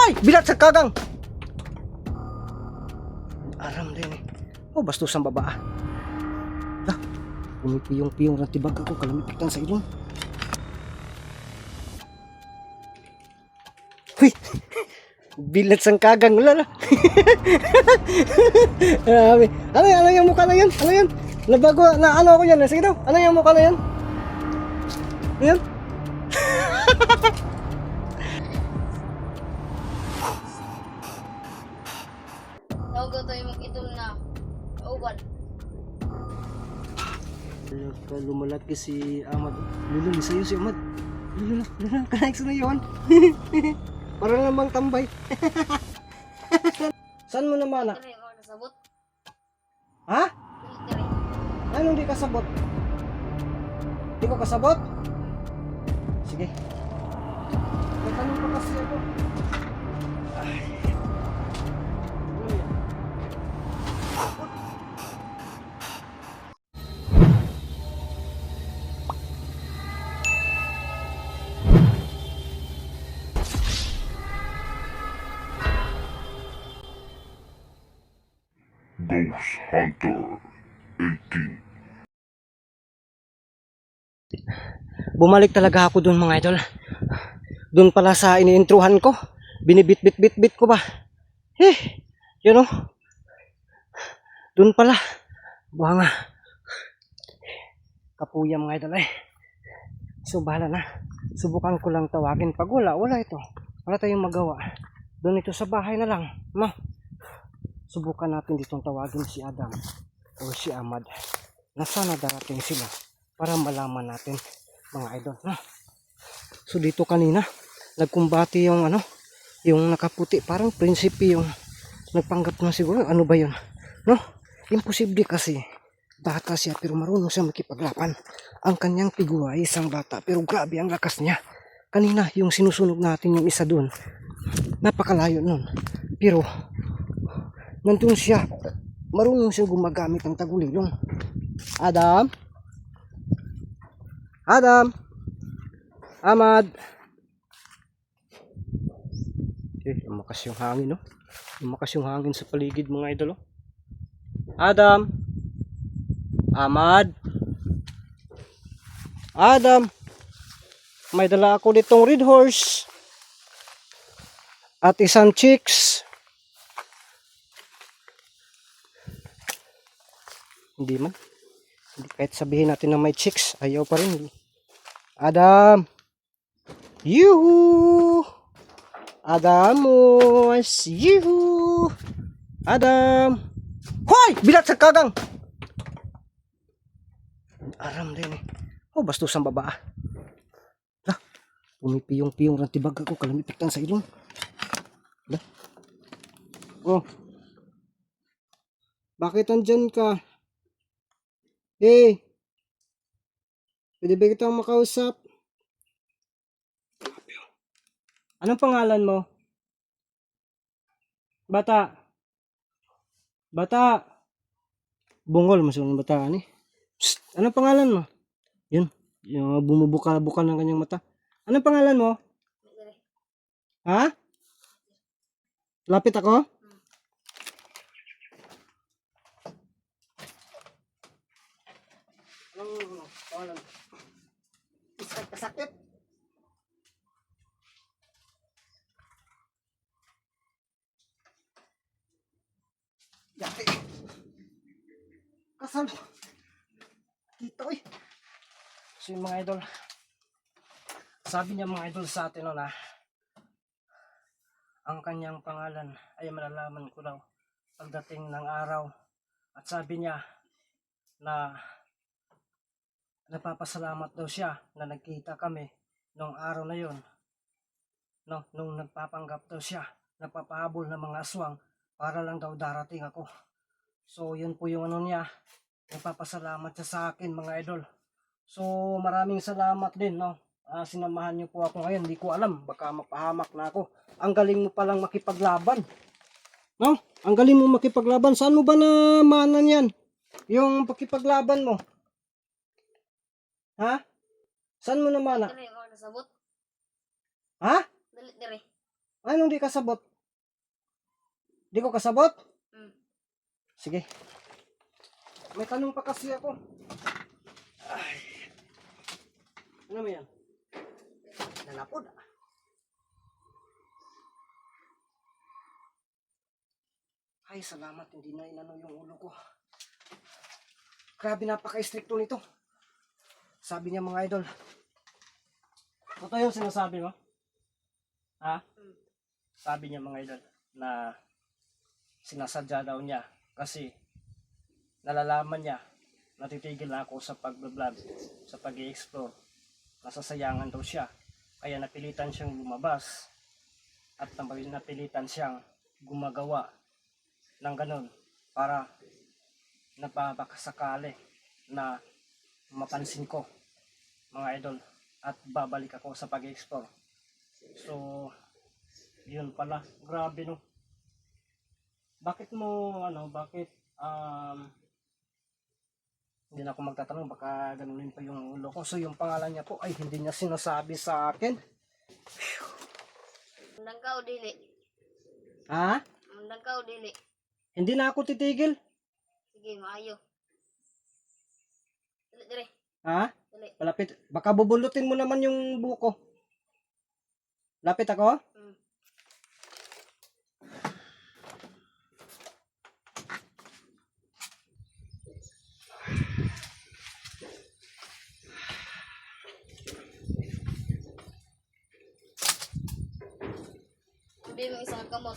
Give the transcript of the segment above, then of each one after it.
Hoy! Bilat sa kagang! Aram din eh. Oh, bastos ang baba. Dah, pumipiyong-piyong ng tibag ako, kalamitan sa ilong. Huy! Bilat sang kagang, wala na. Ano yung mukha na yan? Ano yan? Nabago, na ano ako yan? Sige daw, ano yung mukha na yan? Yan? Tawag ito yung itom na uwan. Lumalaki si Ahmad. Lulun, sa'yo si Ahmad. Lulun, kanaik sa na yun. Parang namang tambay. Saan mo naman na? Dire, mga nasabot. Ha? Dire. Anong di kasabot? Di ko kasabot? Sige. May tanong pa kasi ako. Ay. Ano yan? Ghost Hunter 18. Bumalik talaga ako dun mga idol. Dun pala sa iniintruhan ko. Binibit-bit-bit-bit ko ba? You know? Dun pala. Buha nga. Kapuya mga idol eh. So bahala na. Subukan ko lang tawagin. Pag wala ito. Wala tayong magawa. Doon ito sa bahay na lang. Subukan natin ditong tawagin si Adam o si Ahmad. Na sana darating sila para malaman natin mga idol. So dito kanina nagkumbati yung yung nakaputi, parang prinsipe yung nagpanggap na siguro. Ano ba yun? No? Imposible kasi bata siya pero marunong siya makipaglaban. Ang kanyang figura ay isang bata pero grabe ang lakas niya. Kanina yung sinusunog natin yung isa doon, napakalayo nun, pero nandun siya, marunong siya gumagamit ng tagulilong. Adam? Ahmad? Lumakas yung hangin, no? Lumakas yung hangin sa paligid mga idol, oh. Adam? Ahmad? Adam? May dala ako ditong red horse at isang chicks. Hindi man. Hindi, kahit sabihin natin na may chicks, ayaw pa rin. Adam! Yuhu! Adamos! Yuhu! Adam! Hoy! Bilat sa kagang! Aram din eh. Oh, bastos ang baba. Lah, pumipiyong-piyong ng tibag ako, kalamitan sa ilong. Lah. Oh. Bakit andyan ka? Hey, pwede ba kitang makausap? Anong pangalan mo? Bata. Bata. Bungol, masyong bata ni. Psst, anong pangalan mo? Yun, yung bumubuka-buka ng kanyang mata. Anong pangalan mo? Dire. Ha? Lapit ako? Anong pangalan? Kasakit? Yate. Kasal. Dito eh. So yung mga idol, sabi niya mga idol sa atin na ang kanyang pangalan ay malalaman ko daw pagdating ng araw. At sabi niya na napapasalamat daw siya na nagkita kami nung araw na yon. No, nung nagpapanggap daw siya, napapahabol ng mga aswang para lang daw darating ako. So yun po yung niya, nagpapasalamat siya sa akin mga idol. So maraming salamat din, no. Sinamahan niyo po ako ngayon. Hindi ko alam, baka mapahamak na ako. Ang galing mo palang makipaglaban, no? Ang galing mo makipaglaban. Saan mo ba na manan yan? Yung pakipaglaban mo? Ha? Saan mo naman? Dire, mga nasabot. Ha? Dali, dire. Anong di kasabot? Di ko kasabot? Hmm. Sige. May tanong pa kasi ako. Ay. Ano mo yan? Nanapod. Ay, salamat. Hindi na inano yung ulo ko. Grabe, napaka-stricto nito. Sabi niya mga idol. Totoo yung sinasabi mo? Ha? Sabi niya mga idol na sinasadya daw niya kasi nalalaman niya natitigil na ako sa pag-vlog, sa pag-i-explore. Nasasayangan daw siya. Kaya napilitan siyang lumabas at napilitan siyang gumagawa ng ganun para napapakasakali na mapansin ko mga idol at babalik ako sa pag-explore. So, yun pala. Grabe no. Bakit hindi na ako magtatanong, baka ganunin pa yung ulo ko. So, yung pangalan niya po ay hindi niya sinasabi sa akin. Undang ka o dili? Ha? Undang ka o dili? Hindi na ako titigil. Sige, maayo. Dili, dire. Ha? Dili. Palapit. Baka bubulutin mo naman yung buko. Lapit ako? Hmm. Sabi mo isang kamot.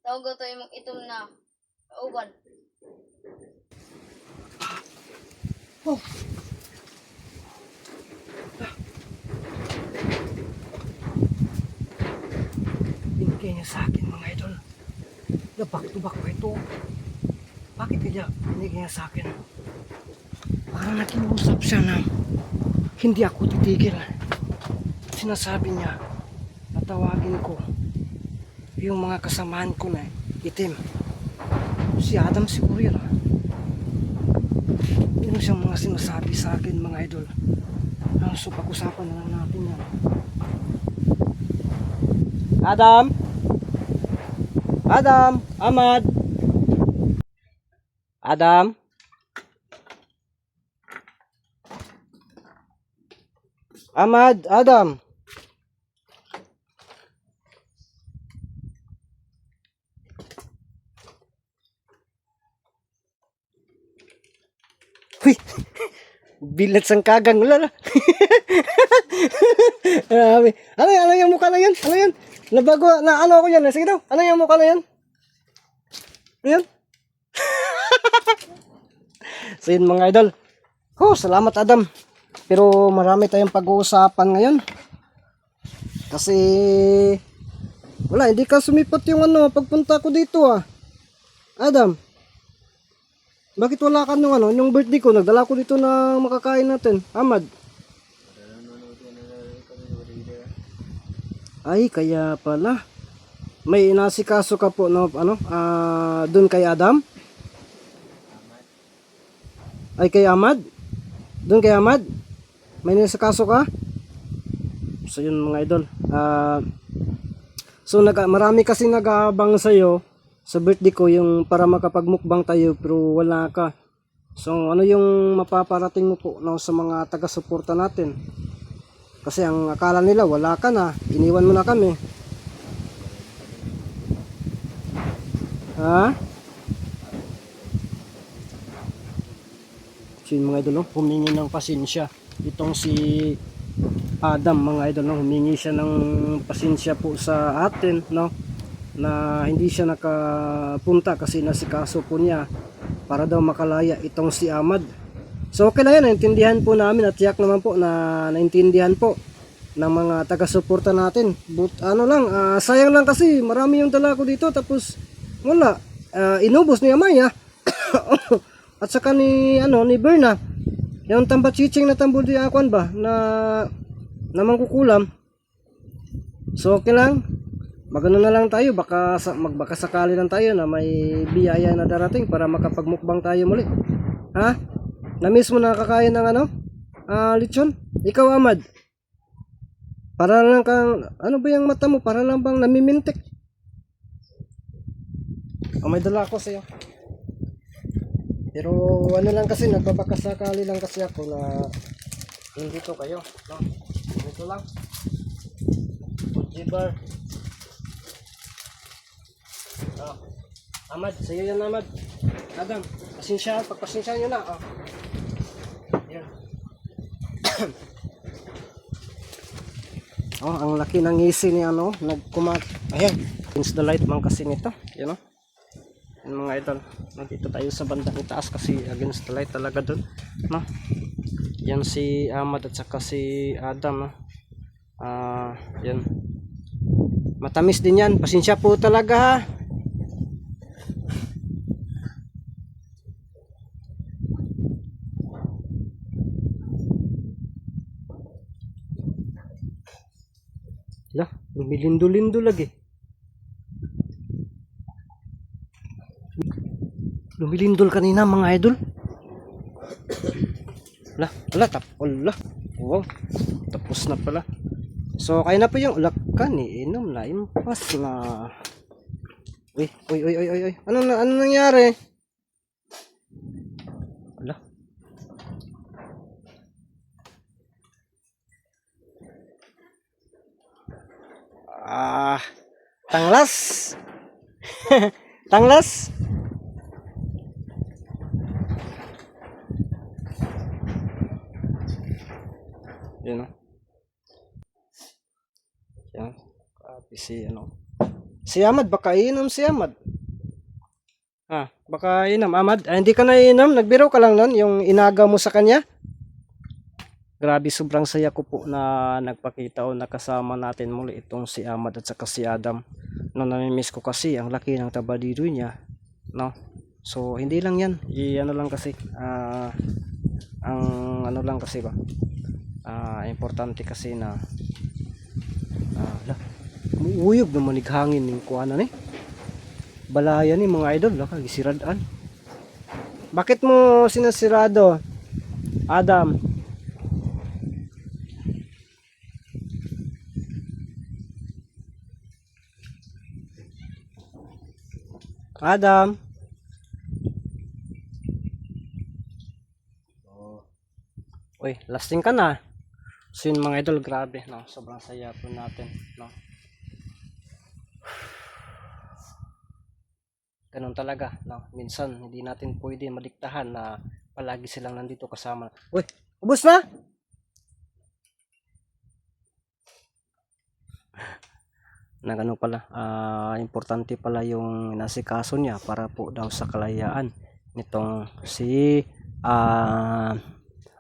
Tawag ko imong itom na uban. Oh. Binigay niya sa akin mga idol. Na back to back pa ito. Bakit kaya binigay niya sa akin? Parang nakiusap siya na hindi ako titigil. Sinasabi niya na tawagin ko yung mga kasamahan ko na itim. Si Adam siguro yun. Yun siyang mga sinasabi sa akin mga idol. So pag-usapan na lang natin yan. Adam? Adam? Ahmad? Adam? Ahmad? Adam? Huy! Bilat sang kagang lala. Grabe. Ano yung mukha na yan? Ano yan? Nabago na ano ako yan. Sige daw. Ano yung mukha na yan? Ano yan? So yun mga idol. Oh, salamat Adam. Pero marami tayong pag-uusapan ngayon. Kasi wala, hindi ka sumipat yung pagpunta ko dito Adam. Bakit wala ka nung yung birthday ko? Nagdala ko dito ng makakain natin. Ahmad. Ay, kaya pala. May inasikaso ka po doon kay Adam? Ay, kay Ahmad? Doon kay Ahmad? May inasikaso ka? So yun mga idol. So marami kasi nag-aabang sa'yo sa birthday ko yung para makapagmukbang tayo pero wala ka. So ano yung mapaparating mo po sa mga taga-suporta natin? Kasi ang akala nila wala ka na, iniwan mo na kami. Ha? So yun mga idol, humingi ng pasensya. Itong si Adam mga idol, humingi siya ng pasensya po sa atin, na hindi siya nakapunta kasi nasikaso po niya para daw makalaya itong si Ahmad. So okay lang yan, naintindihan po namin at tiyak naman po na naintindihan po ng mga taga-suporta natin. But sayang lang kasi marami yung dala ko dito tapos wala, inubos ni Amaya at saka ni Berna. Yung tambachiching na tambol di akuan ba na mangkukulam. So okay lang. Magano na lang tayo, baka magbaka sakali lang tayo na may biyaya na darating para makapagmukbang tayo muli. Ha? Na-miss mo na kakain ng ano? Lechon? Ikaw, Ahmad. Para lang kang, ano ba yung mata mo? Para lang bang namimintik? May dala ako sa'yo. Pero ano lang kasi, nagbabaka sakali lang kasi ako na nandito kayo. No? Ito lang. Fuji bar. Oh. Ahmad, sa'yo yan, Ahmad. Adam, pagpasensya nyo na. Oh. Yan. Oh, ang laki ng ngisi ni ano, ayan, against the light man kasi nito, you know. Yung mga idol, nandito tayo sa bandang itaas kasi against the light talaga doon, no. Yan si Ahmad at saka si Adam, no. Yan. Matamis din yan, pasensya po talaga ha. Lah, lumilindo-lindo lagi. Lumilindol kanina mga idol. Lah, wala. Wow, tapos na pala. So, kaya na po yung ulakan eh. Inom na, impas na. Uy. Ano nangyari? Wala. Tanglas. Tanglas. Yan o. Yan. Si ano. Si Ahmad, baka inom si Ahmad. Baka inom. Ahmad, hindi ka na inom. Nagbiro ka lang nun. Yung inaga mo sa kanya. Grabe, sobrang saya ko po na nagpakita o nakasama natin muli itong si Ahmad at saka si Adam. No, nami-miss ko kasi ang laki ng tabadiro niya, no. So hindi lang 'yan. Ano lang kasi ang ano lang kasi ba? Importante kasi na uyog na manighangin ning kuana ni. Balaya ni mga idol, laka gisiradaan. Bakit mo sinasirado, Adam? Adam. Uy, lasting ka na. So yun mga idol, grabe, no? Sobrang saya po natin, no? Ganun talaga, no? Minsan, hindi natin pwede madiktahan na palagi silang nandito kasama. Uy, ubos na? Na ano pala, importante pala yung nasikaso niya para po daw sa kalayaan nitong si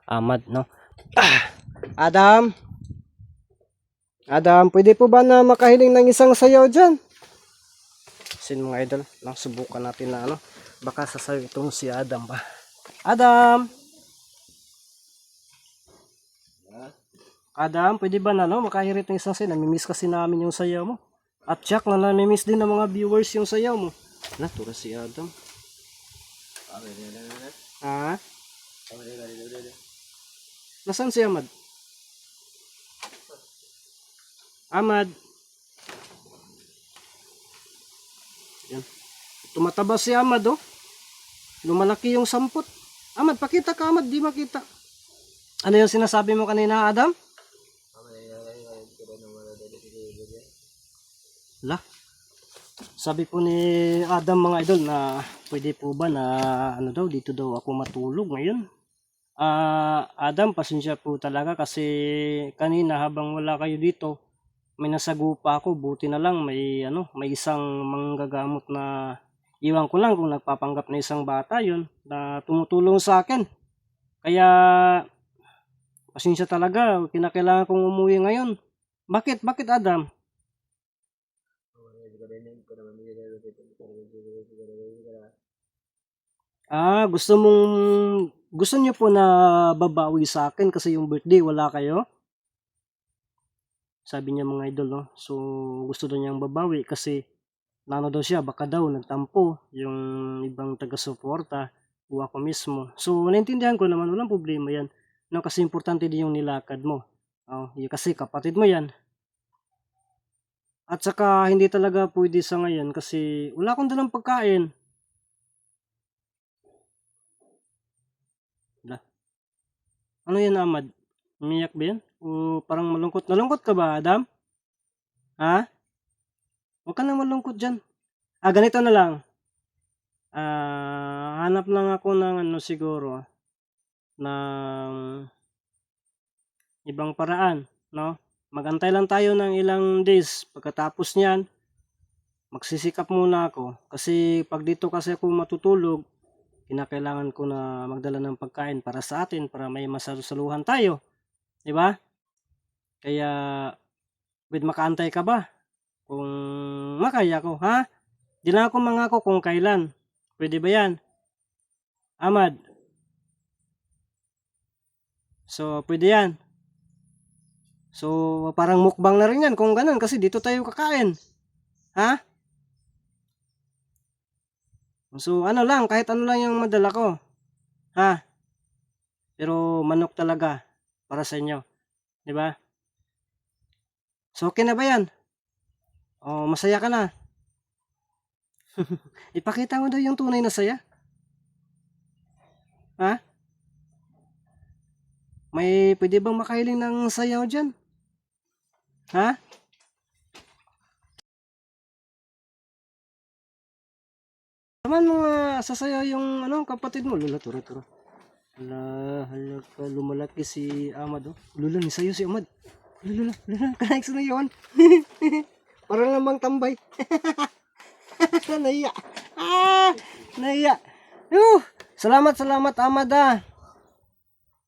Ahmad, no. Adam, pwede po ba na makahiling ng isang sayaw dyan? Sin mga idol, no, subukan natin na ano, baka sasayaw itong si Adam ba. Adam, pwede ba na no, makahirit ng isang sayaw? Namimiss kasi namin yung sayaw mo. At Jack, na namimiss din ng mga viewers yung sayaw mo. Tura si Adam. Nasaan si Ahmad? Ahmad. Yan. Tumataba si Ahmad, oh. Lumalaki yung sampot. Ahmad, pakita ka, Ahmad. Di makita. Ano yung sinasabi mo kanina, Adam? Lah. Sabi po ni Adam mga idol na pwede po ba na ano daw, dito daw ako matulog ngayon. Adam, pasensya po talaga kasi kanina habang wala kayo dito, may nasagupa ako. Buti na lang may isang manggagamot na iwan ko lang kung nagpapanggap na isang bata yun na tumutulong sa akin. Kaya pasensya talaga, kinakailangan kong umuwi ngayon. Bakit Adam? Gusto mong gusto niyo po na babawi sa akin kasi yung birthday wala kayo? Sabi niya mga idol, no? So, gusto daw niyang babawi kasi nano daw siya, baka daw nagtampo yung ibang taga-suporta o ako mismo. So, naintindihan ko naman, walang problema yan. No, kasi importante din yung nilakad mo. Oh, yun kasi kapatid mo yan. At saka, hindi talaga pwede sa ngayon kasi wala akong dalang pagkain. Ano yan, Amad? Umiyak ba yan? O parang malungkot? Nalungkot ka ba, Adam? Ha? Huwag ka na malungkot dyan. Ganito na lang. Hanap lang ako ng ano siguro, ng ibang paraan, no? Magantay lang tayo ng ilang days. Pagkatapos niyan, magsisikap muna ako. Kasi pag dito kasi ako matutulog, kinakailangan ko na magdala ng pagkain para sa atin, para may masasaluhan tayo. Diba? Kaya, wait, makaantay ka ba? Kung makaya ko, ha? Di na ako mangako kung kailan. Pwede ba yan? Amad. So, pwede yan. So, parang mukbang na rin yan kung ganun kasi dito tayo kakain. Ha? So, ano lang, kahit ano lang yung madala ko. Ha? Pero manok talaga para sa inyo. Diba? So, okay na ba yan? Oh, masaya ka na. Ipakita mo daw yung tunay na saya. Ha? May pwede bang makahiling ng sayaw dyan? Ha? Naman mga sasayaw yung ano, kapatid mo. Lula, turo. Hala ka, lumalaki si Amad. Oh. Lula, ni sayo si Amad. Lula, kanaik sa yun. Parang namang tambay. Naiya. Naiya. Salamat Amad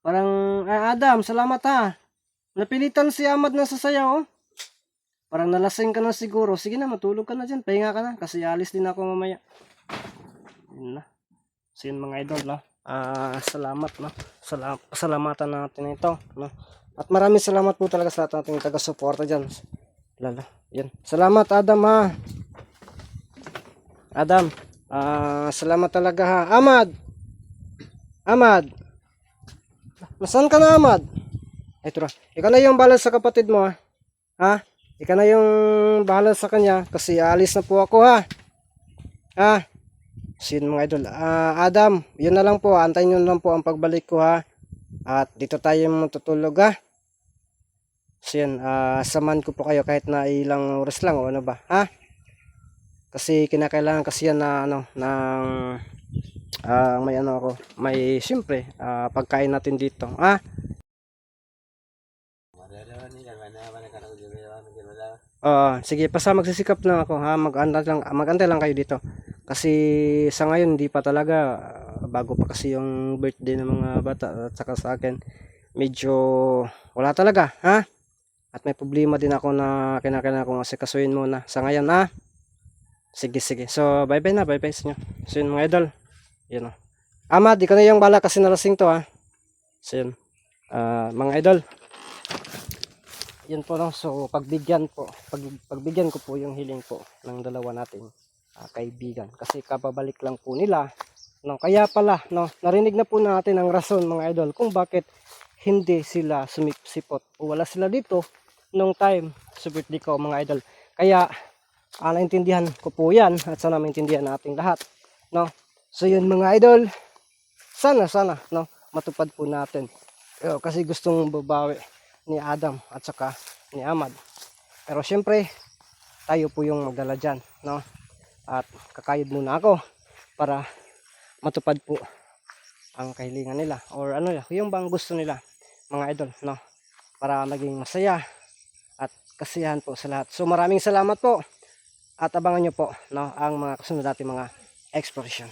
Parang, Adam, salamat ha. Napilitan si Amad na sasayaw oh. Parang nalasing ka na siguro. Sige na, matulog ka na dyan. Pahinga ka na. Kasi alis din ako mamaya. Yun na. So yun mga idol, no? Salamat, no? Pasalamatan natin ito, no? At maraming salamat po talaga sa ating taga-suporta dyan. Lala, yan. Salamat, Adam, ha? Adam, salamat talaga, ha? Amad! Nasaan ka na, Amad? Ay, tura. Ikaw na yung bahala sa kapatid mo, ha? Ha? Ikaw na yung bahala sa kanya kasi alis na po ako, ha? Ha? So yun mga idol. Adam, yun na lang po. Antayin nyo lang po ang pagbalik ko, ha? At dito tayo matutulog, ha? So yun, samahan ko po kayo kahit na ilang oras lang o ano ba, ha? Kasi kinakailangan kasi yan na ano, ng may ano ako, may siyempre, pagkain natin dito, ha? Sige, magsisikap lang ako, ha? Magantay lang kayo dito. Kasi sa ngayon hindi pa talaga, bago pa kasi yung birthday ng mga bata at saka sa akin medyo wala talaga, ha? At may problema din ako na kinakailangan kong asikasuhin muna sa ngayon, ha? Sige. So bye bye sa inyo. So yun mga idol, yun o. Amad, di ka na yung bala kasi nalasing to, ha? So yun, mga idol, yun po, no? So pagbigyan ko po yung hiling po ng dalawa nating kaibigan kasi kapabalik lang po nila, no? Kaya pala, no, narinig na po natin ang rason mga idol kung bakit hindi sila sumipsipot o wala sila dito nung time sa birthday ko mga idol. Kaya naintindihan ko po yan at sana maintindihan nating lahat, no? So yun mga idol, sana no, matupad po natin. Kasi gustong babawi ni Adam at saka ni Amad. Pero syempre, tayo po yung magdala dyan, no? At kakayod muna ako para matupad po ang kahilingan nila or ano yung bang gusto nila mga idol, no? Para maging masaya at kasiyahan po sa lahat. So maraming salamat po at abangan nyo po, no, ang mga kasunod natin mga exploration.